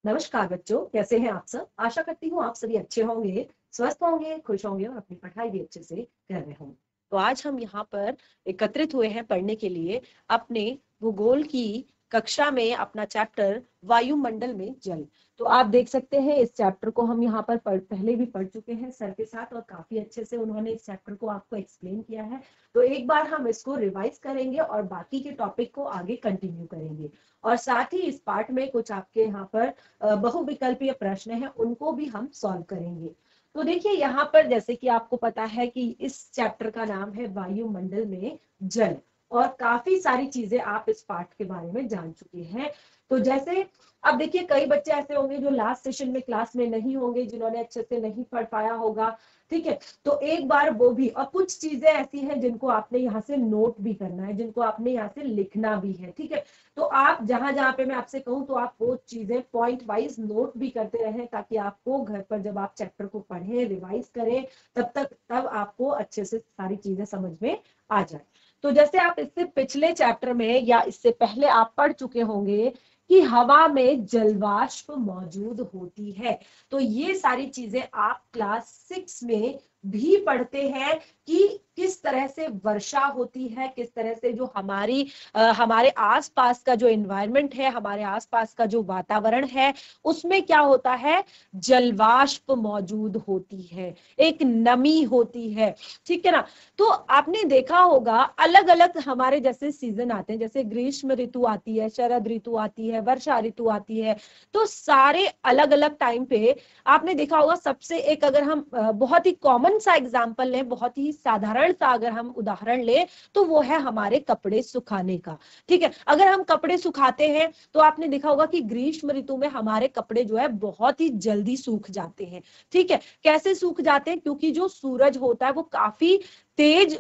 नमस्कार बच्चों, कैसे हैं आप सब। आशा करती हूँ आप सभी अच्छे होंगे, स्वस्थ होंगे, खुश होंगे और अपनी पढ़ाई भी अच्छे से कर रहे होंगे। तो आज हम यहाँ पर एकत्रित हुए हैं पढ़ने के लिए अपने भूगोल की कक्षा में अपना चैप्टर वायुमंडल में जल। तो आप देख सकते हैं इस चैप्टर को हम यहाँ पर पहले भी पढ़ चुके हैं सर के साथ और काफी अच्छे से उन्होंने इस चैप्टर को आपको एक्सप्लेन किया है। तो एक बार हम इसको रिवाइज करेंगे और बाकी के टॉपिक को आगे कंटिन्यू करेंगे और साथ ही इस पार्ट में कुछ आपके यहाँ पर बहुविकल्पीय प्रश्न हैं उनको भी हम सॉल्व करेंगे। तो देखिए यहाँ पर जैसे कि आपको पता है कि इस चैप्टर का नाम है वायुमंडल में जल और काफी सारी चीजें आप इस पार्ट के बारे में जान चुके हैं। तो जैसे अब देखिए कई बच्चे ऐसे होंगे जो लास्ट सेशन में क्लास में नहीं होंगे, जिन्होंने अच्छे से नहीं पढ़ पाया होगा, ठीक है। तो एक बार वो भी, और कुछ चीजें ऐसी हैं जिनको आपने यहाँ से नोट भी करना है, जिनको आपने यहाँ से लिखना भी है, ठीक है। तो आप जहां जहां पे मैं आपसे कहूँ तो आप वो चीजें पॉइंट वाइज नोट भी करते रहें ताकि आपको घर पर जब आप चैप्टर को पढ़ें, रिवाइज करें, तब आपको अच्छे से सारी चीजें समझ में आ जाए। तो जैसे आप इससे पिछले चैप्टर में या इससे पहले आप पढ़ चुके होंगे कि हवा में जलवाष्प मौजूद होती है। तो ये सारी चीजें आप क्लास 6 में भी पढ़ते हैं कि किस तरह से वर्षा होती है, किस तरह से जो हमारे आसपास का जो एनवायरनमेंट है, हमारे आसपास का जो वातावरण है, उसमें क्या होता है, जलवाष्प मौजूद होती है, एक नमी होती है, ठीक है ना। तो आपने देखा होगा अलग अलग हमारे जैसे सीजन आते हैं, जैसे ग्रीष्म ऋतु आती है, शरद ऋतु आती है, वर्षा ऋतु आती है। तो सारे अलग अलग टाइम पे आपने देखा होगा, सबसे एक अगर हम बहुत ही कॉमन सा एग्जांपल लें, बहुत ही साधारण सा अगर हम उदाहरण लें तो वो है हमारे कपड़े सुखाने का, ठीक है। अगर हम कपड़े सुखाते हैं तो आपने देखा होगा कि ग्रीष्म ऋतु में हमारे कपड़े जो है बहुत ही जल्दी सूख जाते हैं, ठीक है। कैसे सूख जाते हैं, क्योंकि जो सूरज होता है वो काफी तेज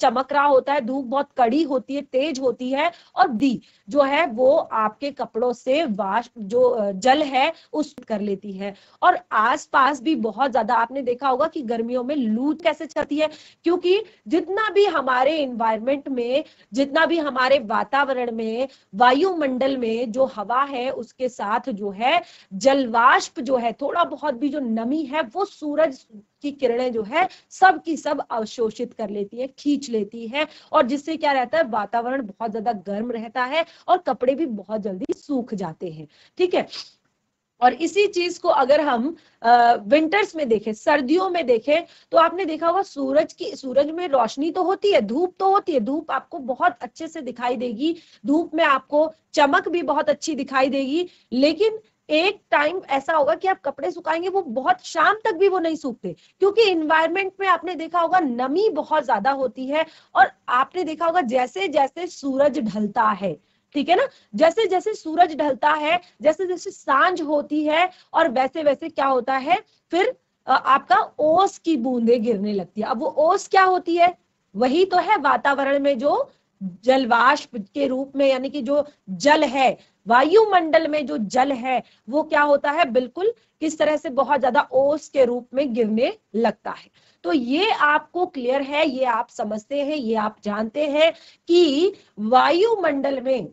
चमक रहा होता है, धूप बहुत कड़ी होती है, तेज होती है, और दी जो है वो आपके कपड़ों से वाष्प जो जल है उस कर लेती है। और आसपास भी बहुत ज्यादा आपने देखा होगा कि गर्मियों में लू कैसे चलती है, क्योंकि जितना भी हमारे एनवायरमेंट में, जितना भी हमारे वातावरण में, वायुमंडल में जो हवा है उसके साथ जो है जलवाष्प जो है, थोड़ा बहुत भी जो नमी है वो सूरज की किरणें जो है सब की सब अवशोषित कर लेती है, खींच लेती है, और जिससे क्या रहता है, वातावरण बहुत ज्यादा गर्म रहता है और कपड़े भी बहुत जल्दी सूख जाते हैं, ठीक है। और इसी चीज को अगर हम विंटर्स में देखें, सर्दियों में देखें, तो आपने देखा होगा सूरज में रोशनी तो होती है, धूप तो होती है, धूप आपको बहुत अच्छे से दिखाई देगी, धूप में आपको चमक भी बहुत अच्छी दिखाई देगी, लेकिन एक टाइम ऐसा होगा कि आप कपड़े सुखाएंगे वो बहुत शाम तक भी वो नहीं सूखते, क्योंकि इन्वायरमेंट में आपने देखा होगा नमी बहुत ज्यादा होती है। और आपने देखा होगा जैसे जैसे सूरज ढलता है, ठीक है ना, जैसे जैसे सूरज ढलता है, जैसे जैसे सांझ होती है, और वैसे वैसे क्या होता है, फिर आपका ओस की बूंदें गिरने लगती है। अब वो ओस क्या होती है, वही तो है वातावरण में जो जलवाष्प के रूप में, यानी कि जो जल है, वायुमंडल में जो जल है वो क्या होता है, बिल्कुल किस तरह से बहुत ज्यादा ओस के रूप में गिरने लगता है। तो ये आपको क्लियर है, ये आप समझते हैं, ये आप जानते हैं कि वायुमंडल में,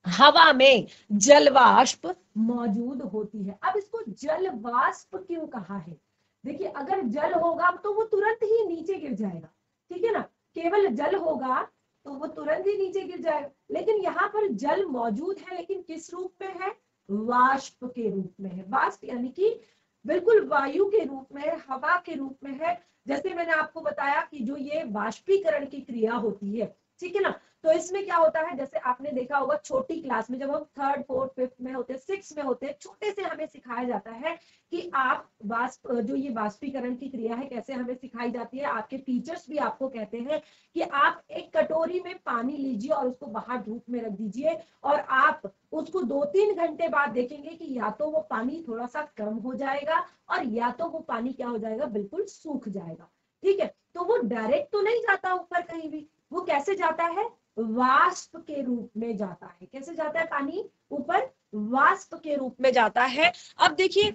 हवा में जलवाष्प मौजूद होती है। अब इसको जलवाष्प क्यों कहा है, देखिए अगर जल होगा तो वो तुरंत ही नीचे गिर जाएगा, ठीक है ना, केवल जल होगा तो वो तुरंत ही नीचे गिर जाएगा, लेकिन यहाँ पर जल मौजूद है, लेकिन किस रूप में है, वाष्प के रूप में है। वाष्प यानी कि बिल्कुल वायु के रूप में, हवा के रूप में है। जैसे मैंने आपको बताया कि जो ये वाष्पीकरण की क्रिया होती है, ठीक है ना, तो इसमें क्या होता है, जैसे आपने देखा होगा छोटी क्लास में, जब हम 3rd 4th 5th में होते हैं, 6 में होते हैं, छोटे से हमें सिखाया जाता है कि आप जो ये वाष्पीकरण की क्रिया है कैसे हमें सिखाई जाती है। आपके टीचर्स भी आपको कहते हैं कि आप एक कटोरी में पानी लीजिए और उसको बाहर धूप में रख दीजिए, और आप उसको 2-3 घंटे बाद देखेंगे कि या तो वो पानी थोड़ा सा कम हो जाएगा और या तो वो पानी क्या हो जाएगा, बिल्कुल सूख जाएगा, ठीक है। तो वो डायरेक्ट तो नहीं जाता ऊपर कहीं भी, वो कैसे जाता है, वाष्प के रूप में जाता है। कैसे जाता है पानी ऊपर, वाष्प के रूप में जाता है। अब देखिए,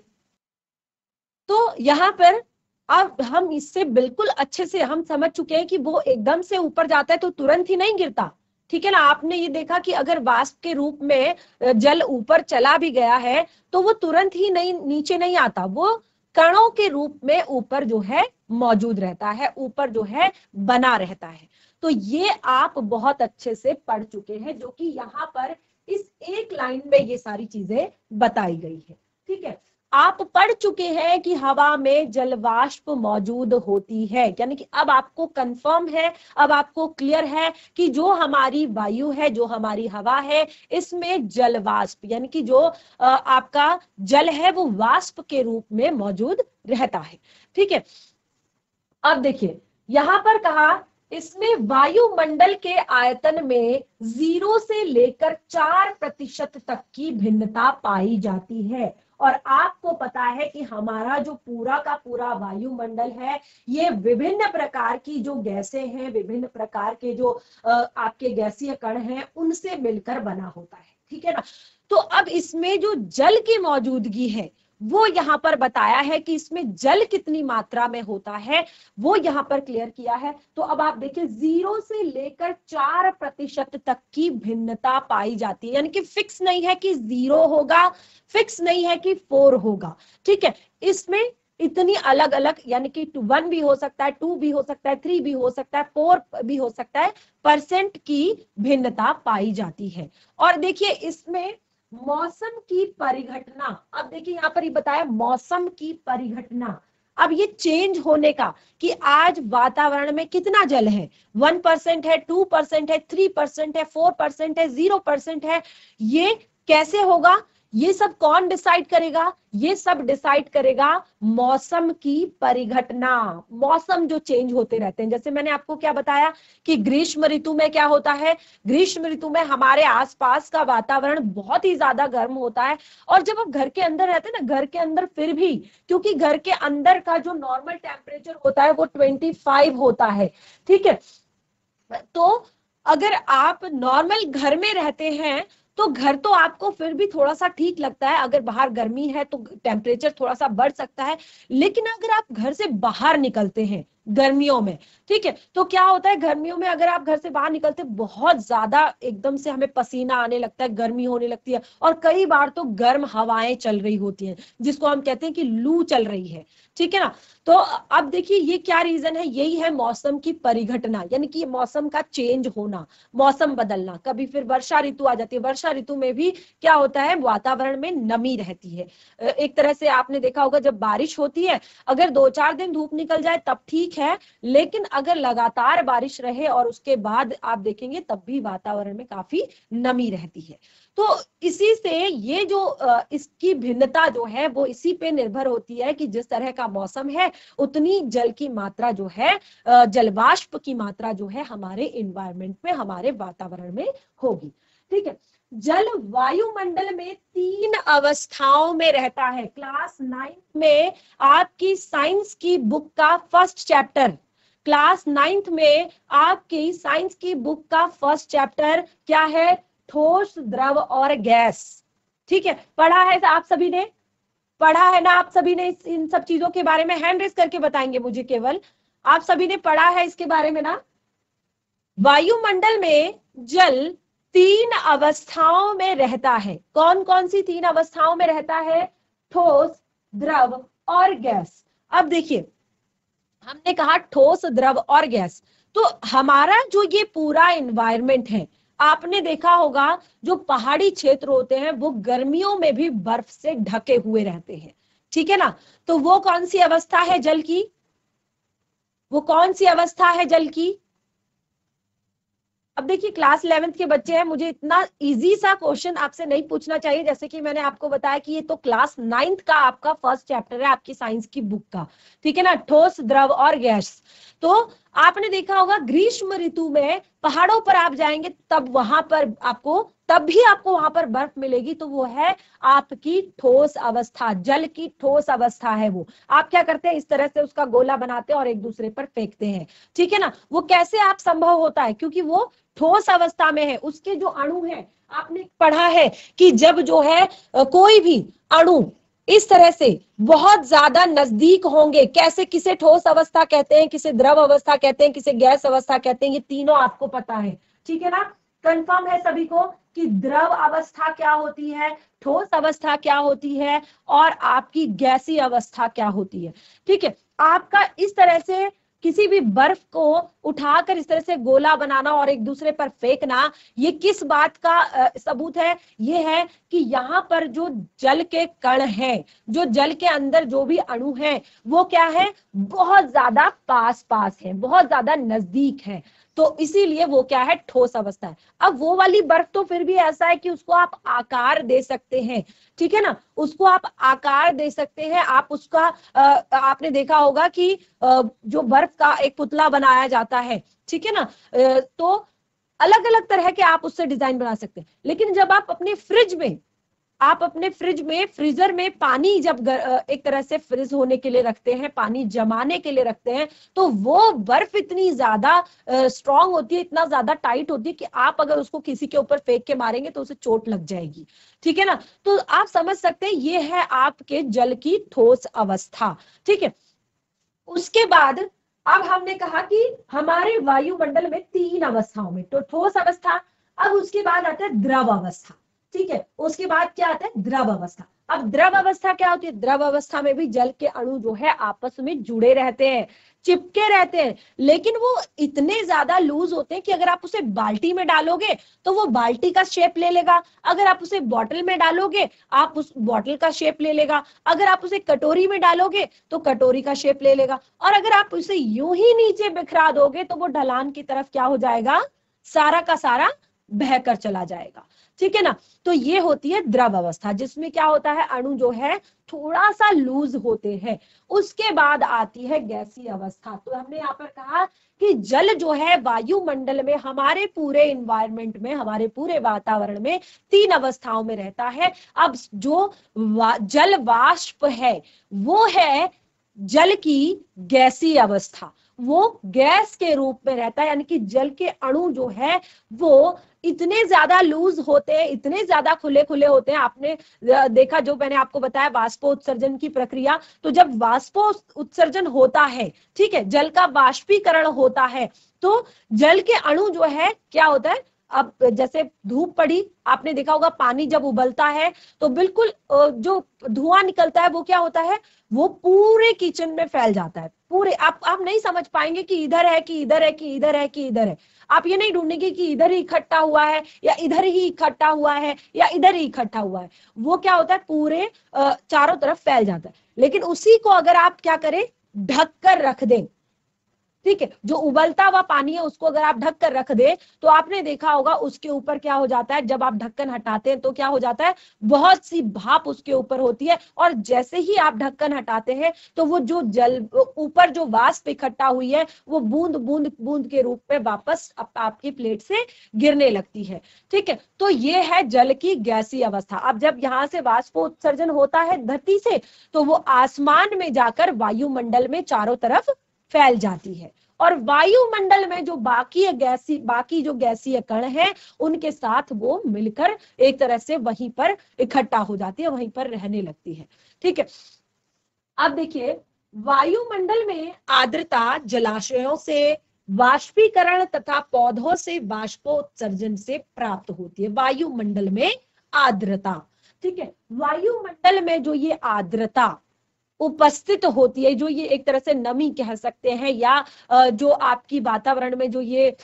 तो यहाँ पर अब हम इससे बिल्कुल अच्छे से हम समझ चुके हैं कि वो एकदम से ऊपर जाता है तो तुरंत ही नहीं गिरता, ठीक है ना। आपने ये देखा कि अगर वाष्प के रूप में जल ऊपर चला भी गया है तो वो तुरंत ही नहीं नीचे नहीं आता, वो कणों के रूप में ऊपर जो है मौजूद रहता है, ऊपर जो है बना रहता है। तो ये आप बहुत अच्छे से पढ़ चुके हैं, जो कि यहाँ पर इस एक लाइन में ये सारी चीजें बताई गई है। ठीक है, आप पढ़ चुके हैं कि हवा में जलवाष्प मौजूद होती है, यानी कि अब आपको कंफर्म है, अब आपको क्लियर है कि जो हमारी वायु है, जो हमारी हवा है, इसमें जलवाष्प यानी कि जो आपका जल है वो वाष्प के रूप में मौजूद रहता है। ठीक है, अब देखिए यहां पर कहा इसमें वायुमंडल के आयतन में 0 से लेकर 4% तक की भिन्नता पाई जाती है। और आपको पता है कि हमारा जो पूरा का पूरा वायुमंडल है ये विभिन्न प्रकार की जो गैसें हैं, विभिन्न प्रकार के जो आपके गैसीय कण हैं उनसे मिलकर बना होता है। ठीक है ना। तो अब इसमें जो जल की मौजूदगी है वो यहाँ पर बताया है कि इसमें जल कितनी मात्रा में होता है, वो यहाँ पर क्लियर किया है। तो अब आप देखिए 0 से लेकर 4% तक की भिन्नता पाई जाती है, यानी कि फिक्स नहीं है कि 0 होगा, फिक्स नहीं है कि 4 होगा। ठीक है, इसमें इतनी अलग अलग, यानी कि 1 भी हो सकता है, 2 भी हो सकता है, 3 भी हो सकता है, 4 भी हो सकता है, परसेंट की भिन्नता पाई जाती है। और देखिए इसमें मौसम की परिघटना, अब देखिए यहाँ पर ये बताया मौसम की परिघटना, अब ये चेंज होने का कि आज वातावरण में कितना जल है, 1% है, 2% है, 3% है, 4% है, 0% है, ये कैसे होगा, ये सब कौन डिसाइड करेगा, ये सब डिसाइड करेगा मौसम की परिघटना। मौसम जो चेंज होते रहते हैं, जैसे मैंने आपको क्या बताया कि ग्रीष्म ऋतु में क्या होता है, ग्रीष्म ऋतु में हमारे आसपास का वातावरण बहुत ही ज्यादा गर्म होता है, और जब आप घर के अंदर रहते हैं ना, घर के अंदर फिर भी, क्योंकि घर के अंदर का जो नॉर्मल टेम्परेचर होता है वो 25 होता है। ठीक है, तो अगर आप नॉर्मल घर में रहते हैं तो घर तो आपको फिर भी थोड़ा सा ठीक लगता है, अगर बाहर गर्मी है तो टेम्परेचर थोड़ा सा बढ़ सकता है, लेकिन अगर आप घर से बाहर निकलते हैं गर्मियों में, ठीक है, तो क्या होता है गर्मियों में अगर आप घर से बाहर निकलते बहुत ज्यादा एकदम से हमें पसीना आने लगता है, गर्मी होने लगती है, और कई बार तो गर्म हवाएं चल रही होती हैं जिसको हम कहते हैं कि लू चल रही है। ठीक है ना। तो अब देखिए ये क्या रीजन है, यही है मौसम की परिघटना, यानी कि मौसम का चेंज होना, मौसम बदलना। कभी फिर वर्षा ऋतु आ जाती है, वर्षा ऋतु में भी क्या होता है, वातावरण में नमी रहती है। एक तरह से आपने देखा होगा जब बारिश होती है, अगर 2-4 दिन धूप निकल जाए तब ठीक है, लेकिन अगर लगातार बारिश रहे और उसके बाद आप देखेंगे तब भी वातावरण में काफी नमी रहती है। तो इसी से ये जो इसकी भिन्नता जो है वो इसी पे निर्भर होती है कि जिस तरह का मौसम है उतनी जल की मात्रा जो है, जलवाष्प की मात्रा जो है हमारे इन्वायरमेंट में, हमारे वातावरण में होगी। ठीक है, जल वायुमंडल में 3 अवस्थाओं में रहता है। क्लास 9 में आपकी साइंस की बुक का फर्स्ट चैप्टर, क्लास 9th में आपकी साइंस की बुक का फर्स्ट चैप्टर क्या है, ठोस, द्रव और गैस। ठीक है, पढ़ा है आप सभी ने, पढ़ा है ना आप सभी ने इन सब चीजों के बारे में, हैंड रेस करके बताएंगे मुझे केवल, आप सभी ने पढ़ा है इसके बारे में ना। वायुमंडल में जल 3 अवस्थाओं में रहता है। कौन कौन सी 3 अवस्थाओं में रहता है, ठोस, द्रव और गैस। अब देखिए हमने कहा ठोस, द्रव और गैस, तो हमारा जो ये पूरा एनवायरनमेंट है, आपने देखा होगा जो पहाड़ी क्षेत्र होते हैं वो गर्मियों में भी बर्फ से ढके हुए रहते हैं। ठीक है ना, तो वो कौन सी अवस्था है जल की, वो कौन सी अवस्था है जल की। अब देखिए क्लास 11th के बच्चे हैं, मुझे इतना इजी सा क्वेश्चन आपसे नहीं पूछना चाहिए, जैसे कि मैंने आपको बताया कि ये तो क्लास 9th का आपका फर्स्ट चैप्टर है आपकी साइंस की बुक का। ठीक है ना, ठोस, द्रव और गैस। तो आपने देखा होगा ग्रीष्म ऋतु में पहाड़ों पर आप जाएंगे तब वहां पर आपको, तब भी आपको वहां पर बर्फ मिलेगी, तो वो है आपकी ठोस अवस्था, जल की ठोस अवस्था है वो। आप क्या करते हैं, इस तरह से उसका गोला बनाते हैं और एक दूसरे पर फेंकते हैं। ठीक है ना, वो कैसे आप संभव होता है, क्योंकि वो ठोस अवस्था में है, उसके जो अणु हैं, आपने पढ़ा है कि जब जो है कोई भी अणु इस तरह से बहुत ज्यादा नजदीक होंगे, कैसे, किसे ठोस अवस्था कहते हैं, किसे द्रव अवस्था कहते हैं, किसे गैस अवस्था कहते हैं, ये तीनों आपको पता है। ठीक है ना, कंफर्म है सभी को कि द्रव अवस्था क्या होती है, ठोस अवस्था क्या होती है और आपकी गैसीय अवस्था क्या होती है। ठीक है, आपका इस तरह से किसी भी बर्फ को उठाकर इस तरह से गोला बनाना और एक दूसरे पर फेंकना, ये किस बात का सबूत है? ये है कि यहाँ पर जो जल के कण हैं, जो जल के अंदर जो भी अणु हैं, वो क्या है, बहुत ज्यादा पास पास है, बहुत ज्यादा नजदीक है, तो इसीलिए वो क्या है, ठोस अवस्था है। अब वो वाली बर्फ तो फिर भी ऐसा है कि उसको आप आकार दे सकते हैं, ठीक है ना, उसको आप आकार दे सकते हैं। आप उसका आपने देखा होगा कि जो बर्फ का एक पुतला बनाया जाता है, ठीक है ना, तो अलग अलग तरह के आप उससे डिजाइन बना सकते हैं। लेकिन जब आप अपने फ्रीजर में पानी जब एक तरह से फ्रीज होने के लिए रखते हैं, पानी जमाने के लिए रखते हैं, तो वो बर्फ इतनी ज्यादा स्ट्रांग होती है, इतना ज्यादा टाइट होती है कि आप अगर उसको किसी के ऊपर फेंक के मारेंगे तो उसे चोट लग जाएगी, ठीक है ना। तो आप समझ सकते हैं ये है आपके जल की ठोस अवस्था, ठीक है। उसके बाद अब हमने कहा कि हमारे वायुमंडल में 3 अवस्थाओं में, तो ठोस अवस्था, अब उसके बाद आता है द्रव अवस्था, ठीक है। उसके बाद क्या आता है, द्रव अवस्था। अब द्रव अवस्था क्या होती है? द्रव अवस्था में भी जल के अणु जो है आपस में जुड़े रहते हैं, चिपके रहते हैं, लेकिन वो इतने ज्यादा लूज होते हैं कि अगर आप उसे बाल्टी में डालोगे तो वो बाल्टी का शेप ले लेगा, अगर आप उसे बॉटल में डालोगे आप उस बॉटल का शेप ले लेगा, अगर आप उसे कटोरी में डालोगे तो कटोरी का शेप ले लेगा, और अगर आप उसे यूं ही नीचे बिखरा दोगे तो वो ढलान की तरफ क्या हो जाएगा, सारा का सारा बहकर चला जाएगा, ठीक है ना। तो ये होती है द्रव अवस्था, जिसमें क्या होता है, अणु जो है थोड़ा सा लूज होते हैं। उसके बाद आती है गैसीय अवस्था। तो हमने यहाँ पर कहा कि जल जो है वायुमंडल में, हमारे पूरे इन्वायरमेंट में, हमारे पूरे वातावरण में 3 अवस्थाओं में रहता है। अब जो जल वाष्प है वो है जल की गैसीय अवस्था, वो गैस के रूप में रहता है, यानी कि जल के अणु जो है वो इतने ज्यादा लूज होते हैं, इतने ज्यादा खुले खुले होते हैं। आपने देखा, जो मैंने आपको बताया वाष्पोत्सर्जन की प्रक्रिया, तो जब वाष्पोत्सर्जन होता है, ठीक है, जल का वाष्पीकरण होता है, तो जल के अणु जो है क्या होता है, अब जैसे धूप पड़ी, आपने देखा होगा पानी जब उबलता है तो बिल्कुल जो धुआं निकलता है वो क्या होता है, वो पूरे किचन में फैल जाता है, पूरे। आप नहीं समझ पाएंगे कि इधर है कि इधर है कि इधर है कि इधर है। आप ये नहीं ढूंढेंगे कि इधर ही इकट्ठा हुआ है या इधर ही इकट्ठा हुआ है या इधर ही इकट्ठा हुआ है, वो क्या होता है, पूरे चारों तरफ फैल जाता है। लेकिन उसी को अगर आप क्या करें, ढक कर रख दें, ठीक है, जो उबलता हुआ पानी है उसको अगर आप ढक कर रख दे, तो आपने देखा होगा उसके ऊपर क्या हो जाता है, जब आप ढक्कन हटाते हैं तो क्या हो जाता है, बहुत सी भाप उसके ऊपर होती है, और जैसे ही आप ढक्कन हटाते हैं तो वो जो जल ऊपर जो वाष्प इकट्ठा हुई है वो बूंद बूंद बूंद के रूप में वापस आपकी प्लेट से गिरने लगती है, ठीक है। तो ये है जल की गैसीय अवस्था। अब जब यहाँ से वाष्पोत्सर्जन होता है धरती से, तो वो आसमान में जाकर वायुमंडल में चारों तरफ फैल जाती है, और वायुमंडल में जो बाकी जो गैसीय कण हैं उनके साथ वो मिलकर एक तरह से वहीं पर इकट्ठा हो जाती है, वहीं पर रहने लगती है, ठीक है। अब देखिए, वायुमंडल में आर्द्रता जलाशयों से, वाष्पीकरण तथा पौधों से वाष्पोत्सर्जन से प्राप्त होती है। वायुमंडल में आर्द्रता, ठीक है, वायुमंडल में जो ये आर्द्रता उपस्थित होती है, जो ये एक तरह से नमी कह सकते हैं, या जो आपकी वातावरण में जो ये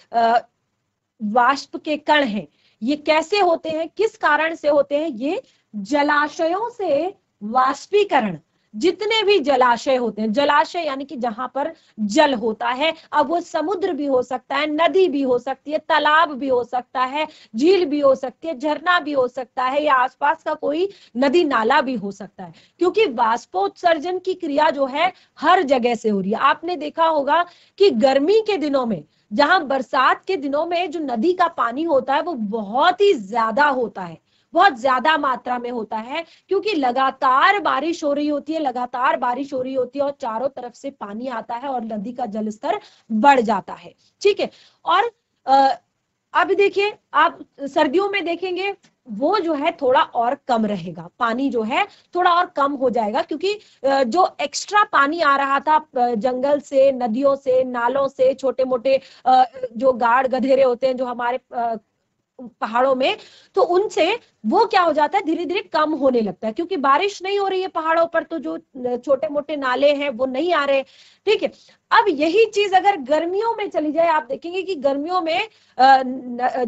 वाष्प के कण हैं, ये कैसे होते हैं, किस कारण से होते हैं, ये जलाशयों से वाष्पीकरण, जितने भी जलाशय होते हैं, जलाशय यानी कि जहां पर जल होता है, अब वो समुद्र भी हो सकता है, नदी भी हो सकती है, तालाब भी हो सकता है, झील भी हो सकती है, झरना भी हो सकता है, या आसपास का कोई नदी नाला भी हो सकता है, क्योंकि वाष्पोत्सर्जन की क्रिया जो है हर जगह से हो रही है। आपने देखा होगा कि गर्मी के दिनों में, जहां बरसात के दिनों में जो नदी का पानी होता है वो बहुत ही ज्यादा होता है, बहुत ज्यादा मात्रा में होता है, क्योंकि लगातार बारिश हो रही होती है, लगातार बारिश हो रही होती है, और चारों तरफ से पानी आता है और नदी का जल स्तर बढ़ जाता है, ठीक है। और अब देखिए, आप सर्दियों में देखेंगे वो जो है थोड़ा और कम रहेगा, पानी जो है थोड़ा और कम हो जाएगा, क्योंकि जो एक्स्ट्रा पानी आ रहा था जंगल से, नदियों से, नालों से, छोटे मोटे जो गाड़ गधेरे होते हैं जो हमारे पहाड़ों में, तो उनसे वो क्या हो जाता है, धीरे धीरे कम होने लगता है, क्योंकि बारिश नहीं हो रही है पहाड़ों पर, तो जो छोटे मोटे नाले हैं वो नहीं आ रहे। ठीक है, अब यही चीज अगर गर्मियों में चली जाए, आप देखेंगे कि गर्मियों में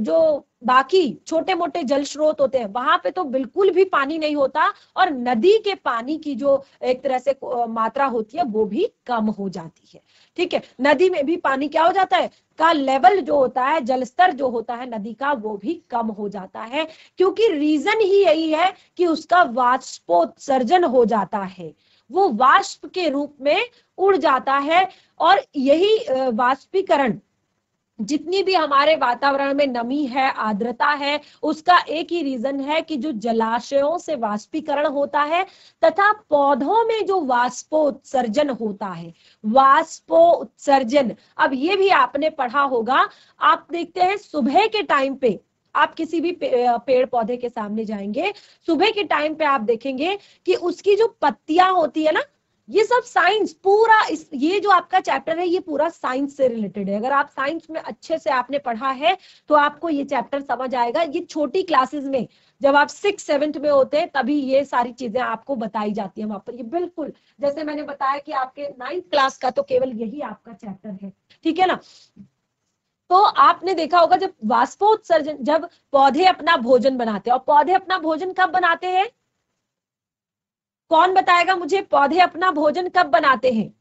जो बाकी छोटे मोटे जल स्रोत होते हैं वहां पे तो बिल्कुल भी पानी नहीं होता, और नदी के पानी की जो एक तरह से मात्रा होती है वो भी कम हो जाती है। ठीक है, नदी में भी पानी क्या हो जाता है, का लेवल जो होता है, जल स्तर जो होता है नदी का, वो भी कम हो जाता है, क्योंकि रीजन ही यही है कि उसका वाष्पोत्सर्जन हो जाता है, वो वाष्प के रूप में उड़ जाता है। और यही वाष्पीकरण, जितनी भी हमारे वातावरण में नमी है, आर्द्रता है, उसका एक ही रीजन है कि जो जलाशयों से वाष्पीकरण होता है तथा पौधों में जो वाष्पोत्सर्जन होता है, वाष्पोत्सर्जन। अब ये भी आपने पढ़ा होगा, आप देखते हैं सुबह के टाइम पे, आप किसी भी पेड़ पौधे के सामने जाएंगे, सुबह के टाइम पे आप देखेंगे कि उसकी जो पत्तियां होती है ना, ये सब साइंस पूरा ये जो आपका चैप्टर है ये पूरा साइंस से रिलेटेड है। अगर आप साइंस में अच्छे से आपने पढ़ा है तो आपको ये चैप्टर समझ आएगा। ये छोटी क्लासेस में जब आप 6th-7th में होते हैं तभी ये सारी चीजें आपको बताई जाती है वहां पर। ये बिल्कुल जैसे मैंने बताया कि आपके 9th क्लास का तो केवल यही आपका चैप्टर है, ठीक है ना। तो आपने देखा होगा जब वाष्पोत्सर्जन, जब पौधे अपना भोजन बनाते हैं, और पौधे अपना भोजन कब बनाते हैं, कौन बताएगा मुझे, पौधे अपना भोजन कब बनाते हैं।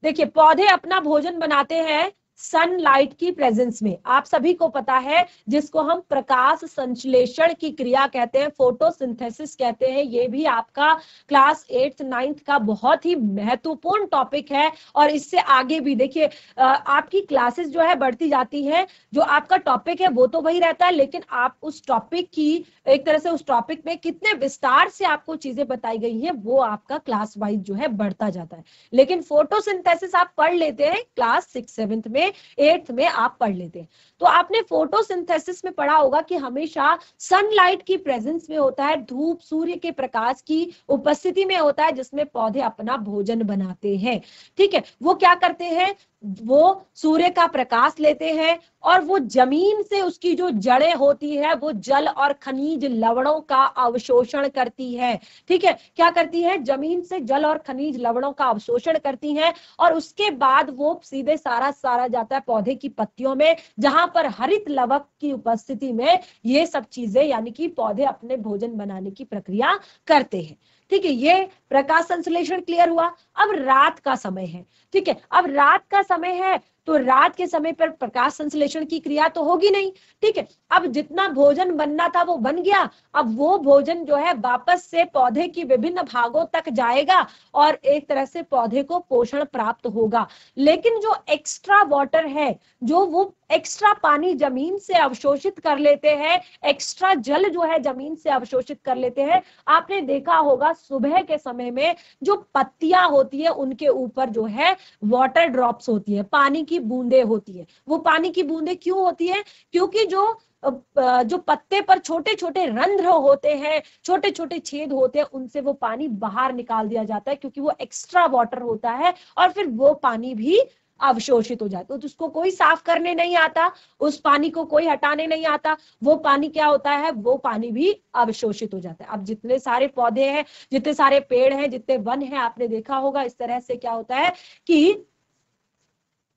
देखिए, पौधे अपना भोजन बनाते हैं सनलाइट की प्रेजेंस में। आप सभी को पता है, जिसको हम प्रकाश संश्लेषण की क्रिया कहते हैं, फोटोसिंथेसिस कहते हैं। ये भी आपका क्लास 8th-9th का बहुत ही महत्वपूर्ण टॉपिक है। और इससे आगे भी देखिए, आपकी क्लासेस जो है बढ़ती जाती है, जो आपका टॉपिक है वो तो वही रहता है, लेकिन आप उस टॉपिक की एक तरह से उस टॉपिक में कितने विस्तार से आपको चीजें बताई गई है वो आपका क्लास वाइज जो है बढ़ता जाता है। लेकिन फोटोसिंथेसिस आप पढ़ लेते हैं क्लास 6th-7th में, 8th में आप पढ़ लेते हैं। तो आपने फोटोसिंथेसिस में पढ़ा होगा कि हमेशा सनलाइट की प्रेजेंस में होता है, धूप सूर्य के प्रकाश की उपस्थिति में होता है, जिसमें पौधे अपना भोजन बनाते हैं। ठीक है, वो क्या करते हैं, वो सूर्य का प्रकाश लेते हैं और वो जमीन से उसकी जो जड़ें होती है वो जल और खनिज लवणों का अवशोषण करती है। ठीक है, क्या करती है, जमीन से जल और खनिज लवणों का अवशोषण करती है, और उसके बाद वो सीधे सारा जाता है पौधे की पत्तियों में, जहां पर हरित लवक की उपस्थिति में ये सब चीजें यानी कि पौधे अपने भोजन बनाने की प्रक्रिया करते हैं। ठीक है, ये प्रकाश संश्लेषण क्लियर हुआ। अब रात का समय है। ठीक है, अब रात का समय है तो रात के समय पर प्रकाश संश्लेषण की क्रिया तो होगी नहीं। ठीक है, अब जितना भोजन बनना था वो बन गया, अब वो भोजन जो है वापस से पौधे की विभिन्न भागों तक जाएगा और एक तरह से पौधे को पोषण प्राप्त होगा। लेकिन जो एक्स्ट्रा वाटर है, जो वो एक्स्ट्रा पानी जमीन से अवशोषित कर लेते हैं, एक्स्ट्रा जल जो है जमीन से अवशोषित कर लेते हैं, आपने देखा होगा सुबह के समय में जो पत्तियां होती है उनके ऊपर जो है वाटर ड्रॉप्स होती है, पानी की बूंदें होती है। वो पानी की बूंदें क्यों होती है, क्योंकि जो पत्ते पर छोटे छोटे रंध्र होते हैं, छोटे छोटे छेद होते हैं, उनसे वो पानी बाहर निकाल दिया जाता है, क्योंकि वो एक्स्ट्रा वाटर होता है और फिर वो पानी भी अवशोषित हो जाता है। तो उसको कोई साफ करने नहीं आता, उस पानी को कोई हटाने नहीं आता, वो पानी क्या होता है, वो पानी भी अवशोषित हो जाता है। अब जितने सारे पौधे हैं, जितने सारे पेड़ हैं, जितने वन हैं, आपने देखा होगा इस तरह से क्या होता है कि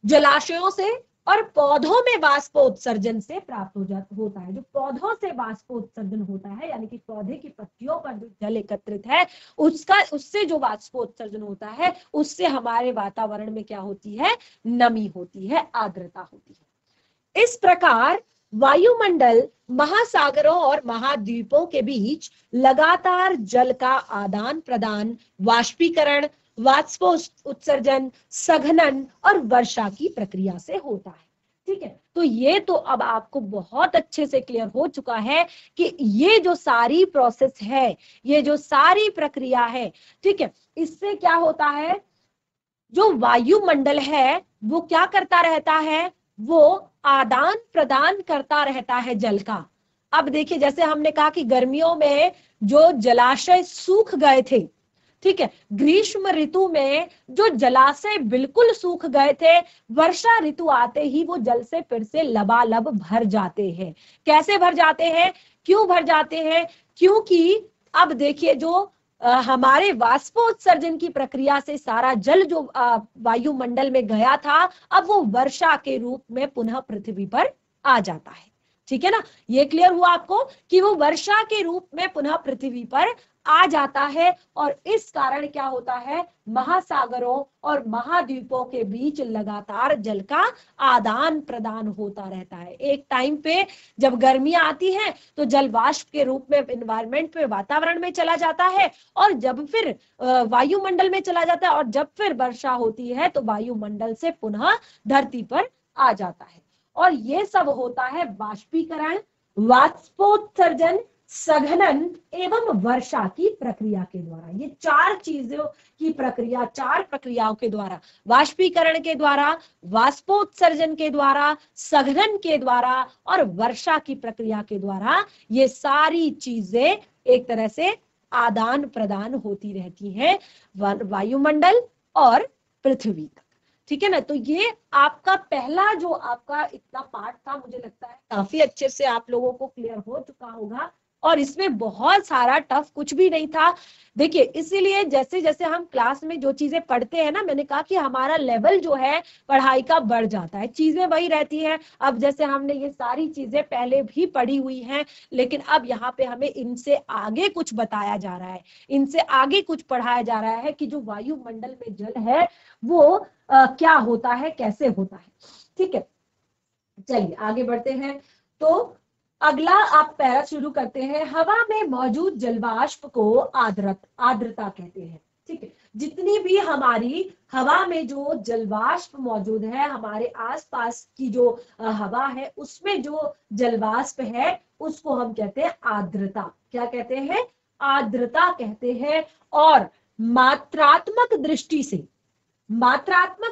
जलाशयों से और पौधों में वाष्पोत्सर्जन से प्राप्त होता है। जो पौधों से वाष्पोत्सर्जन होता है यानी कि पौधे की पत्तियों पर जो जल एकत्रित है उससे जो वाष्पोत्सर्जन होता है, उससे हमारे वातावरण में क्या होती है, नमी होती है, आर्द्रता होती है। इस प्रकार वायुमंडल, महासागरों और महाद्वीपों के बीच लगातार जल का आदान प्रदान, वाष्पीकरण, वाष्पोत्सर्जन, सघनन और वर्षा की प्रक्रिया से होता है। ठीक है, तो ये तो अब आपको बहुत अच्छे से क्लियर हो चुका है कि ये जो सारी प्रोसेस है, ये जो सारी प्रक्रिया है, ठीक है, इससे क्या होता है, जो वायुमंडल है वो क्या करता रहता है, वो आदान प्रदान करता रहता है जल का। अब देखिए, जैसे हमने कहा कि गर्मियों में जो जलाशय सूख गए थे, ठीक है, ग्रीष्म ऋतु में जो जलाशय बिल्कुल सूख गए थे, वर्षा ऋतु आते ही वो जल से फिर से लबालब भर जाते हैं। कैसे भर जाते हैं, क्यों भर जाते हैं? क्योंकि अब देखिए, जो हमारे वाष्पोत्सर्जन की प्रक्रिया से सारा जल जो वायुमंडल में गया था, अब वो वर्षा के रूप में पुनः पृथ्वी पर आ जाता है। ठीक है ना, ये क्लियर हुआ आपको कि वो वर्षा के रूप में पुनः पृथ्वी पर आ जाता है। और इस कारण क्या होता है, महासागरों और महाद्वीपों के बीच लगातार जल का आदान प्रदान होता रहता है। एक टाइम पे जब गर्मियां आती हैं तो जल वाष्प के रूप में एनवायरमेंट में, वातावरण में चला जाता है, और जब फिर वायुमंडल में चला जाता है, और जब फिर वर्षा होती है तो वायुमंडल से पुनः धरती पर आ जाता है। और ये सब होता है वाष्पीकरण, वाष्पोत्सर्जन, सघनन एवं वर्षा की प्रक्रिया के द्वारा। ये चार चीजों की प्रक्रिया, चार प्रक्रियाओं के द्वारा, वाष्पीकरण के द्वारा, वाष्पोत्सर्जन के द्वारा, सघनन के द्वारा और वर्षा की प्रक्रिया के द्वारा, ये सारी चीजें एक तरह से आदान प्रदान होती रहती हैं वायुमंडल और पृथ्वी तक। ठीक है ना, तो ये आपका पहला जो आपका इतना पार्ट था, मुझे लगता है काफी अच्छे से आप लोगों को क्लियर हो चुका होगा, और इसमें बहुत सारा टफ कुछ भी नहीं था। देखिए, इसीलिए जैसे जैसे हम क्लास में जो चीजें पढ़ते हैं ना, मैंने कहा कि हमारा लेवल जो है पढ़ाई का बढ़ जाता है, चीजें वही रहती हैं। अब जैसे हमने ये सारी चीजें पहले भी पढ़ी हुई हैं, लेकिन अब यहाँ पे हमें इनसे आगे कुछ बताया जा रहा है, इनसे आगे कुछ पढ़ाया जा रहा है कि जो वायुमंडल में जल है वो क्या होता है, कैसे होता है। ठीक है, चलिए आगे बढ़ते हैं। तो अगला आप पैरा शुरू करते हैं। हवा में मौजूद जलवाष्प को आर्द्रता कहते हैं। ठीक है, जितनी भी हमारी हवा में जो जलवाष्प मौजूद है, हमारे आसपास की जो हवा है, उसमें जो जलवाष्प है उसको हम कहते हैं आर्द्रता। क्या कहते हैं? आर्द्रता कहते हैं। और मात्रात्मक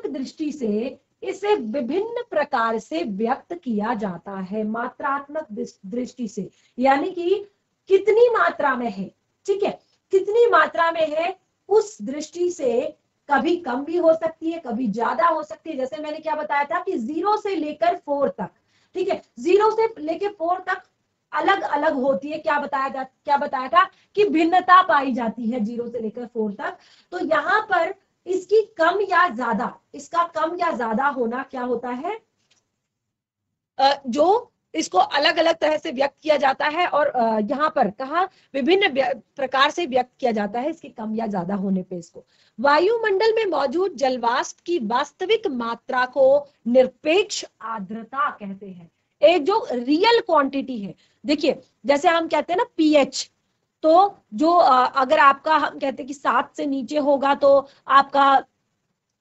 दृष्टि से इसे विभिन्न प्रकार से व्यक्त किया जाता है। मात्रात्मक दृष्टि से यानी कि कितनी मात्रा में है, ठीक है, कितनी मात्रा में है उस दृष्टि से कभी कम भी हो सकती है, कभी ज्यादा हो सकती है। जैसे मैंने क्या बताया था कि 0 से लेकर 4 तक, ठीक है, 0 से लेकर 4 तक अलग अलग होती है। क्या बताया था कि भिन्नता पाई जाती है 0 से लेकर 4 तक। तो यहाँ पर इसकी कम या ज्यादा, इसका कम या ज्यादा होना क्या होता है, जो इसको अलग अलग तरह से व्यक्त किया जाता है। और यहाँ पर कहा विभिन्न प्रकार से व्यक्त किया जाता है इसके कम या ज्यादा होने पे। इसको वायुमंडल में मौजूद जलवाष्प की वास्तविक मात्रा को निरपेक्ष आर्द्रता कहते हैं। एक जो रियल क्वांटिटी है, देखिए जैसे हम कहते हैं ना पीएच, तो जो अगर आपका हम कहते हैं कि 7 से नीचे होगा तो आपका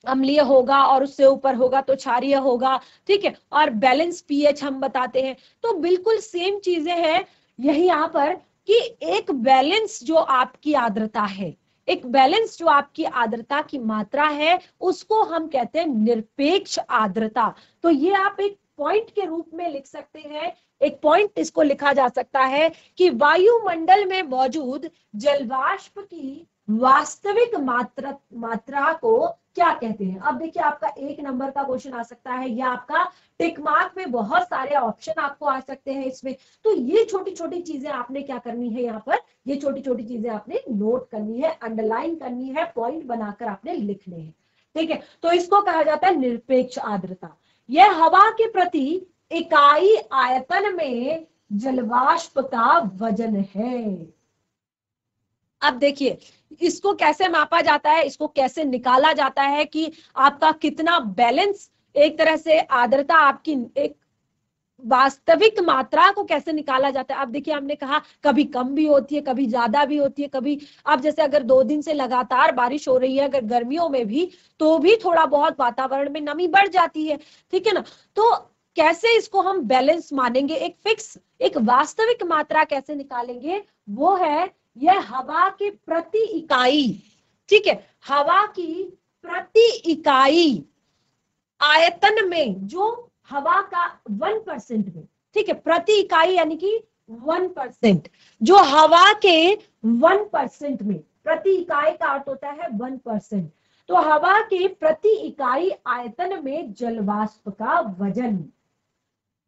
अम्लीय होगा, और उससे ऊपर होगा तो क्षारीय होगा। ठीक है, और बैलेंस पीएच हम बताते हैं। तो बिल्कुल सेम चीजें हैं यही यहाँ पर कि एक बैलेंस जो आपकी आर्द्रता है, एक बैलेंस जो आपकी आर्द्रता की मात्रा है, उसको हम कहते हैं निरपेक्ष आर्द्रता। तो ये आप एक पॉइंट के रूप में लिख सकते हैं, एक पॉइंट इसको लिखा जा सकता है कि वायुमंडल में मौजूद जलवाष्प की वास्तविक मात्रा को क्या कहते हैं। अब देखिए, आपका 1 नंबर का क्वेश्चन आ सकता है, या आपका टिक मार्क में बहुत सारे ऑप्शन आपको आ सकते हैं इसमें। तो ये छोटी छोटी चीजें आपने क्या करनी है, यहाँ पर ये छोटी छोटी चीजें आपने नोट करनी है, अंडरलाइन करनी है, पॉइंट बनाकर आपने लिखने हैं। ठीक है, तो इसको कहा जाता है निरपेक्ष आर्द्रता। यह हवा के प्रति इकाई आयतन में जलवाष्प का वजन है। अब देखिए, इसको कैसे मापा जाता है, इसको कैसे निकाला जाता है कि आपका कितना बैलेंस, एक तरह से आर्द्रता आपकी एक वास्तविक मात्रा को कैसे निकाला जाता है। अब देखिए, हमने कहा कभी कम भी होती है, कभी ज्यादा भी होती है, कभी अब जैसे अगर 2 दिन से लगातार बारिश हो रही है, अगर गर्मियों में भी, तो भी थोड़ा बहुत वातावरण में नमी बढ़ जाती है। ठीक है ना, तो कैसे इसको हम बैलेंस मानेंगे, एक फिक्स, एक वास्तविक मात्रा कैसे निकालेंगे, वो है यह हवा के प्रति इकाई, ठीक है, हवा की प्रति इकाई आयतन में, जो हवा का 1% में, ठीक है, प्रति इकाई यानी कि 1%, जो हवा के 1% में, प्रति इकाई का अर्थ होता है 1%। तो हवा के प्रति इकाई आयतन में जलवाष्प का वजन,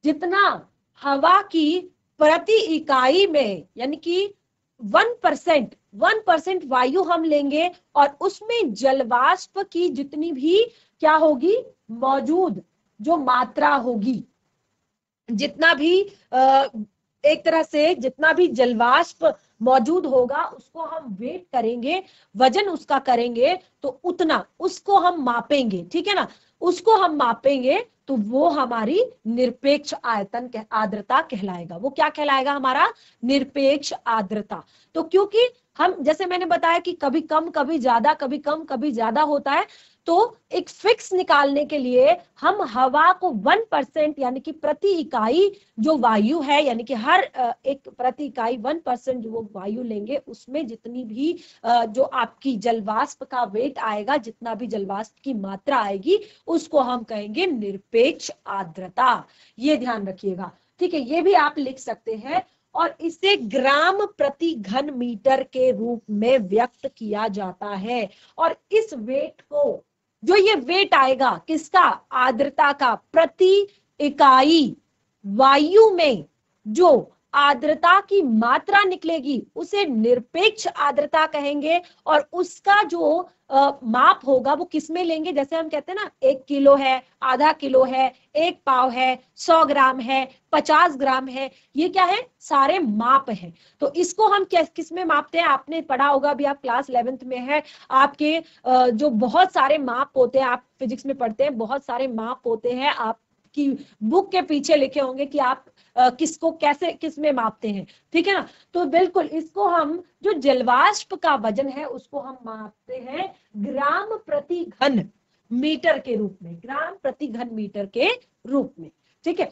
जितना हवा की प्रति इकाई में, यानी कि 1% वायु हम लेंगे और उसमें जलवाष्प की जितनी भी क्या होगी मौजूद जो मात्रा होगी, जितना भी एक तरह से जितना भी जलवाष्प मौजूद होगा उसको हम वेट करेंगे, वजन उसका करेंगे, तो उतना उसको हम मापेंगे, ठीक है ना, उसको हम मापेंगे तो वो हमारी निरपेक्ष आयतन आर्द्रता कहलाएगा। वो क्या कहलाएगा? हमारा निरपेक्ष आर्द्रता। तो क्योंकि हम जैसे मैंने बताया कि कभी कम कभी ज्यादा, कभी कम कभी ज्यादा होता है, तो एक फिक्स निकालने के लिए हम हवा को 1% यानी कि प्रति इकाई जो वायु है, यानी कि हर एक प्रति इकाई 1% जो वो वायु लेंगे उसमें जितनी भी जो आपकी जलवाष्प का वेट आएगा, जितना भी जलवाष्प की मात्रा आएगी, उसको हम कहेंगे निरपेक्ष आर्द्रता। ये ध्यान रखिएगा, ठीक है, ये भी आप लिख सकते हैं। और इसे ग्राम प्रति घन मीटर के रूप में व्यक्त किया जाता है। और इस वेट को, जो ये वेट आएगा किसका? आर्द्रता का, प्रति इकाई वायु में जो आर्द्रता की मात्रा निकलेगी उसे निरपेक्ष आर्द्रता कहेंगे। और उसका जो माप होगा वो किसमें लेंगे? जैसे हम कहते हैं ना 1 किलो है, आधा किलो है, 1 पाव है, 100 ग्राम है, 50 ग्राम है, ये क्या है? सारे माप है। तो इसको हम किस में मापते हैं? आपने पढ़ा होगा, अभी आप क्लास 11th में है, आपके जो बहुत सारे माप होते हैं, आप फिजिक्स में पढ़ते हैं, बहुत सारे माप होते हैं, आपकी बुक के पीछे लिखे होंगे कि आप किसको कैसे किस में मापते हैं, ठीक है ना। तो बिल्कुल इसको हम जो जलवाष्प का वजन है उसको हम मापते हैं ग्राम प्रति घन मीटर के रूप में, ग्राम प्रति घन मीटर के रूप में, ठीक है,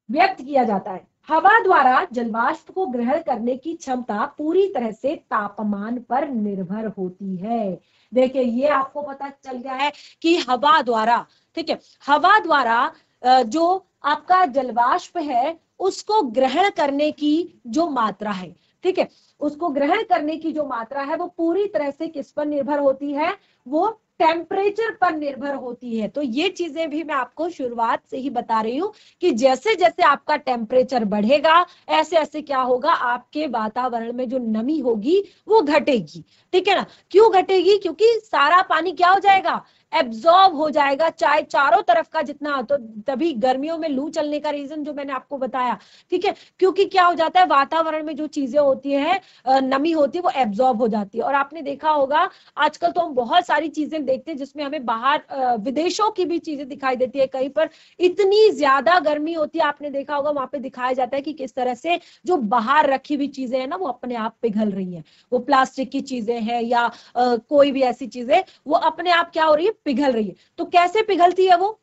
व्यक्त किया जाता है। हवा द्वारा जलवाष्प को ग्रहण करने की क्षमता पूरी तरह से तापमान पर निर्भर होती है। देखिए ये आपको पता चल गया है कि हवा द्वारा, ठीक है, हवा द्वारा जो आपका जलवाष्प है उसको ग्रहण करने की जो मात्रा है, ठीक है, उसको ग्रहण करने की जो मात्रा है वो पूरी तरह से किस पर निर्भर होती है? वो टेम्परेचर पर निर्भर होती है। तो ये चीजें भी मैं आपको शुरुआत से ही बता रही हूं कि जैसे जैसे आपका टेम्परेचर बढ़ेगा ऐसे ऐसे क्या होगा, आपके वातावरण में जो नमी होगी वो घटेगी, ठीक है ना। क्यों घटेगी? क्योंकि सारा पानी क्या हो जाएगा? एब्जॉर्ब हो जाएगा, चाहे चारों तरफ का जितना। तो तभी गर्मियों में लू चलने का रीजन जो मैंने आपको बताया, ठीक है, क्योंकि क्या हो जाता है, वातावरण में जो चीजें होती है, नमी होती है, वो एब्जॉर्ब हो जाती है। और आपने देखा होगा आजकल तो हम बहुत सारी चीजें देखते हैं जिसमें हमें बाहर विदेशों की भी चीजें दिखाई देती है। कहीं पर इतनी ज्यादा गर्मी होती है, आपने देखा होगा वहां पे दिखाया जाता है कि किस तरह से जो बाहर रखी हुई चीजें है ना वो अपने आप पिघल रही है। वो प्लास्टिक की चीजें हैं या कोई भी ऐसी चीजें, वो अपने आप क्या हो रही है? पिघल रही है। तो कैसे पिघलती है वो?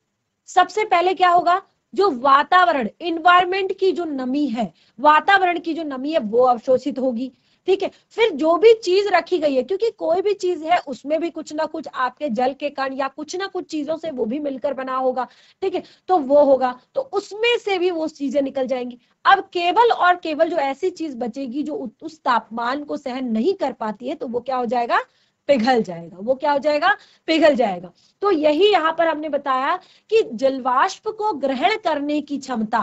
सबसे पहले क्या होगा? जो वातावरण, इन्वायरमेंट की जो नमी है, वातावरण की जो नमी है वो अवशोषित होगी, ठीक है। फिर जो भी चीज रखी गई है, क्योंकि कोई भी चीज है उसमें भी कुछ ना कुछ आपके जल के कण या कुछ ना कुछ चीजों से वो भी मिलकर बना होगा, ठीक है, तो वो होगा, तो उसमें से भी वो चीजें निकल जाएंगी। अब केवल और केवल जो ऐसी चीज बचेगी जो उस तापमान को सहन नहीं कर पाती है, तो वो क्या हो जाएगा? पिघल जाएगा। वो क्या हो जाएगा? पिघल जाएगा। तो यही यहां पर हमने बताया कि जलवाष्प को ग्रहण करने की क्षमता,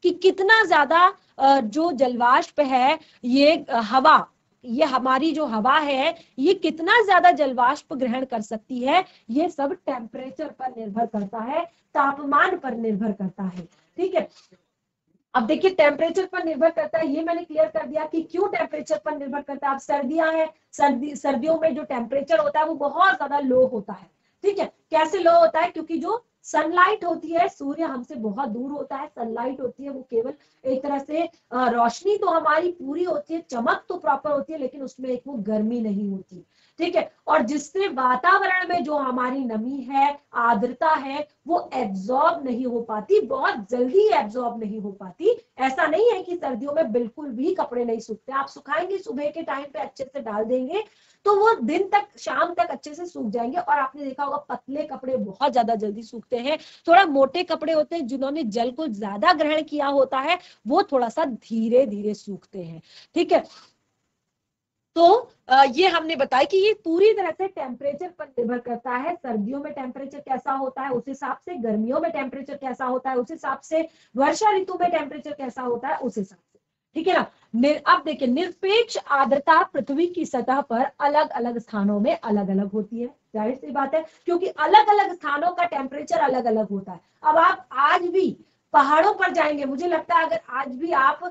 कि कितना ज्यादा जो जलवाष्प है, ये हवा, ये हमारी जो हवा है, ये कितना ज्यादा जलवाष्प ग्रहण कर सकती है, ये सब टेम्परेचर पर निर्भर करता है, तापमान पर निर्भर करता है, ठीक है। अब देखिए टेम्परेचर पर निर्भर करता है, ये मैंने क्लियर कर दिया कि क्यों टेम्परेचर पर निर्भर करता है। अब सर्दियां हैं, सर्दियों में जो टेम्परेचर होता है वो बहुत ज्यादा लो होता है, ठीक है। कैसे लो होता है? क्योंकि जो सनलाइट होती है, सूर्य हमसे बहुत दूर होता है, सनलाइट होती है वो केवल एक तरह से रोशनी तो हमारी पूरी होती है, चमक तो प्रॉपर होती है, लेकिन उसमें एक वो गर्मी नहीं होती, ठीक है। और जिससे वातावरण में जो हमारी नमी है, आर्द्रता है, वो एब्जॉर्ब नहीं हो पाती, बहुत जल्दी एब्जॉर्ब नहीं हो पाती। ऐसा नहीं है कि सर्दियों में बिल्कुल भी कपड़े नहीं सूखते, आप सुखाएंगे सुबह के टाइम पे अच्छे से डाल देंगे तो वो दिन तक, शाम तक अच्छे से सूख जाएंगे। और आपने देखा होगा पतले कपड़े बहुत ज्यादा जल्दी सूखते हैं, थोड़ा मोटे कपड़े होते हैं जिन्होंने जल को ज्यादा ग्रहण किया होता है वो थोड़ा सा धीरे धीरे सूखते हैं, ठीक है। तो ये हमने बताया कि ये पूरी तरह से टेम्परेचर पर निर्भर करता है। सर्दियों में टेम्परेचर कैसा होता है उस हिसाब से, गर्मियों में टेम्परेचर कैसा होता है उस हिसाब से, वर्षा ऋतु में टेम्परेचर कैसा होता है उस हिसाब से, ठीक है ना। अब देखिए, निरपेक्ष आर्द्रता पृथ्वी की सतह पर अलग अलग स्थानों में अलग अलग होती है। जाहिर सी बात है, क्योंकि अलग अलग स्थानों का टेम्परेचर अलग अलग होता है। अब आप आज भी पहाड़ों पर जाएंगे, मुझे लगता है अगर आज भी आप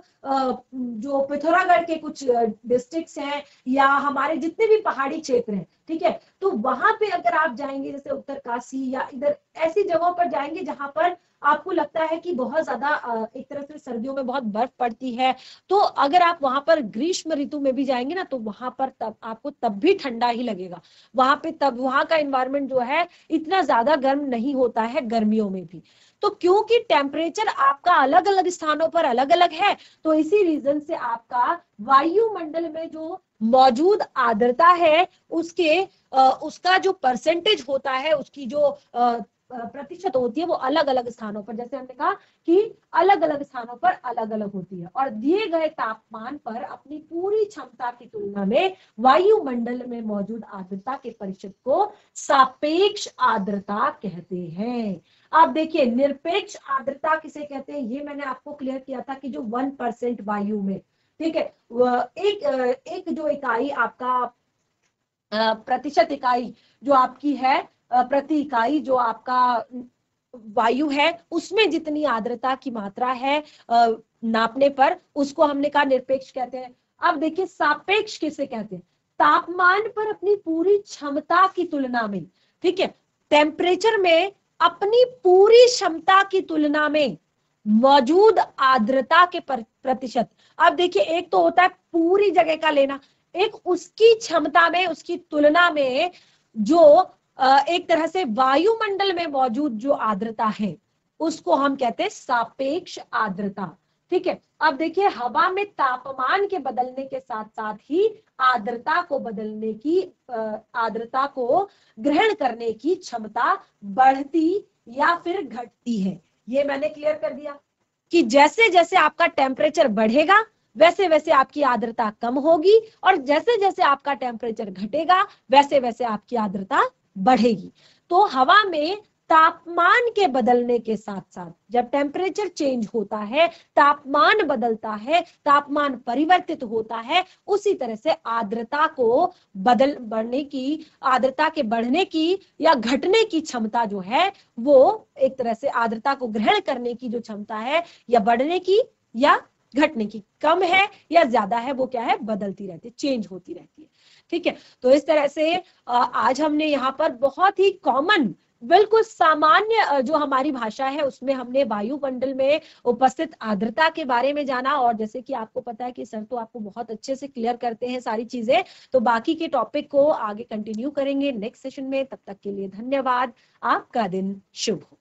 जो पिथौरागढ़ के कुछ डिस्ट्रिक्ट्स हैं या हमारे जितने भी पहाड़ी क्षेत्र हैं, ठीक है, तो वहां पे अगर आप जाएंगे जैसे उत्तरकाशी या इधर ऐसी जगहों पर जाएंगे जहां पर आपको लगता है कि बहुत ज्यादा एक तरह से सर्दियों में बहुत बर्फ पड़ती है, तो अगर आप वहां पर ग्रीष्म ऋतु में भी जाएंगे ना, तो वहां पर तब आपको तब भी ठंडा ही लगेगा। वहां पे तब वहां का एनवायरनमेंट जो है इतना ज्यादा गर्म नहीं होता है गर्मियों में भी। तो क्योंकि टेम्परेचर आपका अलग अलग स्थानों पर अलग अलग है, तो इसी रीजन से आपका वायुमंडल में जो मौजूद आर्द्रता है उसका जो परसेंटेज होता है, उसकी जो प्रतिशत होती है, वो अलग अलग स्थानों पर, जैसे हमने कहा कि अलग अलग स्थानों पर अलग अलग होती है। और दिए गए तापमान पर अपनी पूरी क्षमता की तुलना में वायुमंडल में मौजूद आर्द्रता के प्रतिशत को सापेक्ष आर्द्रता कहते हैं। आप देखिए, निरपेक्ष आर्द्रता किसे कहते हैं, ये मैंने आपको क्लियर किया था कि जो 1% वायु में, ठीक है, एक जो इकाई आपका प्रतिशत इकाई जो आपकी है, प्रति इकाई जो आपका वायु है, उसमें जितनी आर्द्रता की मात्रा है नापने पर, उसको हमने कहा निरपेक्ष कहते हैं। अब देखिए, सापेक्ष किसे कहते हैं, तापमान पर अपनी पूरी क्षमता की तुलना में, ठीक है, टेम्परेचर में अपनी पूरी क्षमता की तुलना में मौजूद आर्द्रता के प्रतिशत। अब देखिए, एक तो होता है पूरी जगह का लेना, एक उसकी क्षमता में, उसकी तुलना में जो एक तरह से वायुमंडल में मौजूद जो आर्द्रता है उसको हम कहते हैं सापेक्ष आर्द्रता, ठीक है। अब देखिए, हवा में तापमान के बदलने के साथ साथ ही आर्द्रता को बदलने की, आर्द्रता को ग्रहण करने की क्षमता बढ़ती या फिर घटती है। ये मैंने क्लियर कर दिया कि जैसे जैसे आपका टेम्परेचर बढ़ेगा वैसे वैसे आपकी आर्द्रता कम होगी, और जैसे जैसे आपका टेम्परेचर घटेगा वैसे वैसे आपकी आर्द्रता बढ़ेगी। तो हवा में तापमान के बदलने के साथ साथ जब टेम्परेचर चेंज होता है, तापमान बदलता है, तापमान परिवर्तित होता है, उसी तरह से आर्द्रता को बढ़ने की, आर्द्रता के बढ़ने की या घटने की क्षमता जो है, वो एक तरह से आर्द्रता को ग्रहण करने की जो क्षमता है, या बढ़ने की या घटने की, कम है या ज्यादा है, वो क्या है, बदलती रहती है, चेंज होती रहती है, ठीक है। तो इस तरह से आज हमने यहाँ पर बहुत ही कॉमन, बिल्कुल सामान्य जो हमारी भाषा है उसमें हमने वायुमंडल में उपस्थित आर्द्रता के बारे में जाना। और जैसे कि आपको पता है कि सर तो आपको बहुत अच्छे से क्लियर करते हैं सारी चीजें, तो बाकी के टॉपिक को आगे कंटिन्यू करेंगे नेक्स्ट सेशन में। तब तक के लिए धन्यवाद, आपका दिन शुभ हो।